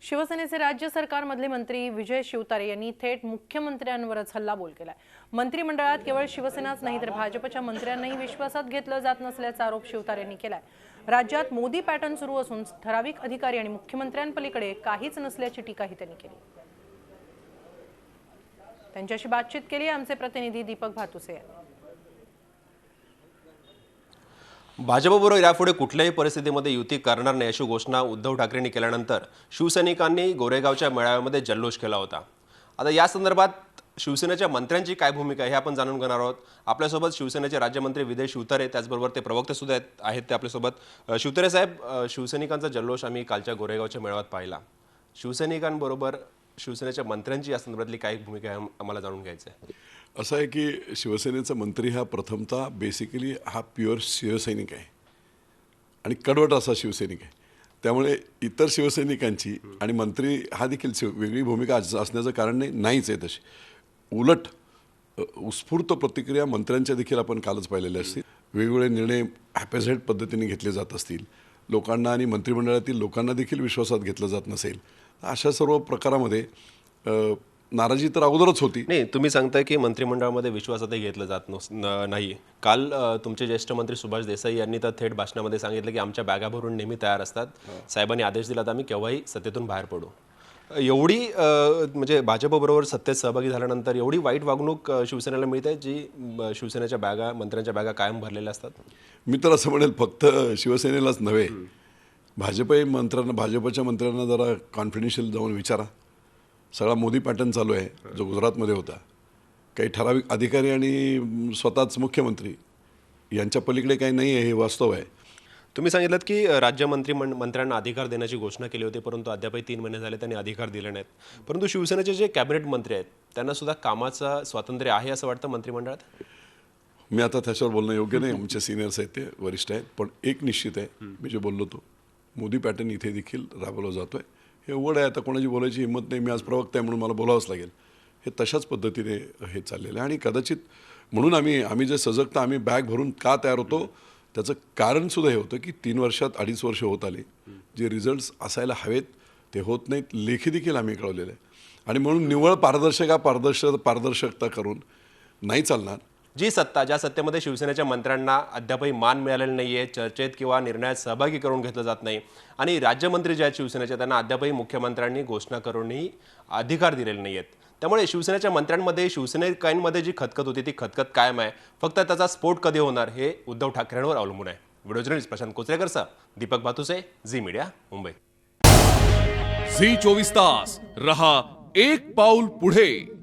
शिवसेनेचे राज्य सरकारमधले मंत्री विजय शिवतारे यांनी थेट मुख्यमंत्र्यांवरच हल्लाबोल केलाय। मंत्रिमंडळात केवळ शिवसेनाच नाही तर भाजपच्या मंत्र्यांनाही विश्वासात घेतलं जात नसल्याचा आरोप शिवतारे यांनी केलाय। राज्यात मोदी पॅटर्न सुरू असून ठराविक अधिकारी आणि मुख्यमंत्र्यांपलीकडे काहीच नसल्याची टीकाही त्यांनी केली। त्यांच्याशी बातचीत केली आमचे प्रतिनिधी दीपक भातुसे यांनी। भाजपबरोबर यापुढे कुठल्याही परिस्थितीमध्ये युती करणार नाही अशी घोषणा उद्धव ठाकरेंनी केल्यानंतर शिवसैनिकांनी गोरेगावच्या मेळाव्यामध्ये जल्लोष केला होता। आता या संदर्भात शिवसेनेच्या मंत्र्यांची काय भूमिका आहे हे आपण जाणून घेणार आहोत। आपल्यासोबत शिवसेनेचे राज्यमंत्री विजय शिवतारे त्याचबरोबर ते प्रवक्ते सुद्धा आहेत ते आपल्यासोबत। शिवतारे साहेब, शिवसैनिकांचा जल्लोष आम्ही कालच्या गोरेगावच्या मेळाव्यात पाहिला। शिवसैनिकांबरोबर शिवसेनेच्या मंत्र्यांची या संदर्भातली काय भूमिका आहे आम्हाला जाणून घ्यायचं आहे। असं आहे की शिवसेनेचा मंत्री हा प्रथमतः बेसिकली हा प्युअर शिवसैनिक आहे आणि कडवट असा शिवसैनिक आहे। त्यामुळे इतर शिवसैनिकांची आणि मंत्री हा देखील वेगळी भूमिका असण्याचं कारण नाहीच आहे। तशी उलट उत्स्फूर्त प्रतिक्रिया मंत्र्यांच्या देखील आपण कालच पाहिलेल्या असतील। वेगवेगळे निर्णय हॅपेझेड पद्धतीने घेतले जात असतील, लोकांना आणि मंत्रिमंडळातील लोकांना देखील विश्वासात घेतलं जात नसेल, अशा सर्व प्रकारामध्ये नाराजी तर अगोदरच होती। नाही, तुम्ही सांगताय की मंत्रिमंडळामध्ये विश्वासातही घेतलं जात नाही। काल तुमचे ज्येष्ठ मंत्री सुभाष देसाई यांनी तर थेट भाषणामध्ये सांगितलं की आमच्या बॅगा भरून नेहमी तयार असतात, साहेबांनी आदेश दिला तर आम्ही केव्हाही सत्तेतून बाहेर पडू। एवढी म्हणजे भाजपबरोबर सत्तेत सहभागी झाल्यानंतर एवढी वाईट वागणूक शिवसेनेला मिळते जी शिवसेनेच्या बॅगा मंत्र्यांच्या बॅगा कायम भरलेल्या असतात। मी तर असं म्हणेल फक्त शिवसेनेलाच नव्हे, भाजपच्या मंत्र्यांना जरा कॉन्फिडेन्शियल जाऊन विचारा। सगळा मोदी पॅटर्न चालू आहे जो गुजरातमध्ये होता। काही ठराविक अधिकारी आणि स्वतःच मुख्यमंत्री यांच्या पलीकडे काही नाही आहे, हे वास्तव आहे। तुम्ही सांगितलं की राज्य मंत्र्यांना अधिकार देण्याची घोषणा केली होती, परंतु अद्यापही 3 महिने झाले त्यांनी अधिकार दिले नाहीत। परंतु शिवसेनेचे जे कॅबिनेट मंत्री आहेत त्यांना सुद्धा कामाचं स्वातंत्र्य आहे असं वाटतं मंत्रिमंडळात। मी आता त्याच्यावर बोलणं योग्य नाही, आमचे सिनियर्स आहेत ते वरिष्ठ आहेत। पण एक निश्चित आहे, मी जे बोललो तो मोदी पॅटर्न इथे देखील राबवला जातो आहे। हे उघड आहे, आता कोणाची बोलायची हिंमत नाही। मी आज प्रवक्ता आहे म्हणून मला बोलावंच लागेल। हे तशाच पद्धतीने हे चाललेलं आहे आणि कदाचित म्हणून आम्ही जे सजगता आम्ही बॅग भरून का तयार होतो त्याचं कारणसुद्धा हे होतं की 3 वर्षात 2.5 वर्ष होत आले, जे रिझल्ट्स असायला हवेत ते होत नाहीत। लेखी देखील आम्ही कळवलेलं आहे आणि म्हणून निव्वळ पारदर्शकता करून नाही चालणार। जी सत्ता ज्या सत्तेमध्ये शिवसेनेच्या मंत्र्यांना अद्यापही मान मिळालेला नाहीये, चर्चेत किंवा निर्णयात सहभागी करून घेतलं जात नाही आणि राज्यमंत्री जे आहेत शिवसेनेचे त्यांना अद्यापही मुख्यमंत्र्यांनी घोषणा करूनही अधिकार दिलेले नाही आहेत। त्यामुळे शिवसेनेच्या मंत्र्यांमध्ये शिवसैनिकांमध्ये जी खतखत होती ती खतखत कायम आहे। फक्त त्याचा स्फोट कधी होणार हे उद्धव ठाकरेंवर अवलंबून आहे। व्हिडिओ जर्नलिस्ट प्रशांत कोचरेकरसह Deepak Bhatuse, Zee media, Mumbai. Zee 24 तास रहा एक पाऊल पुढे।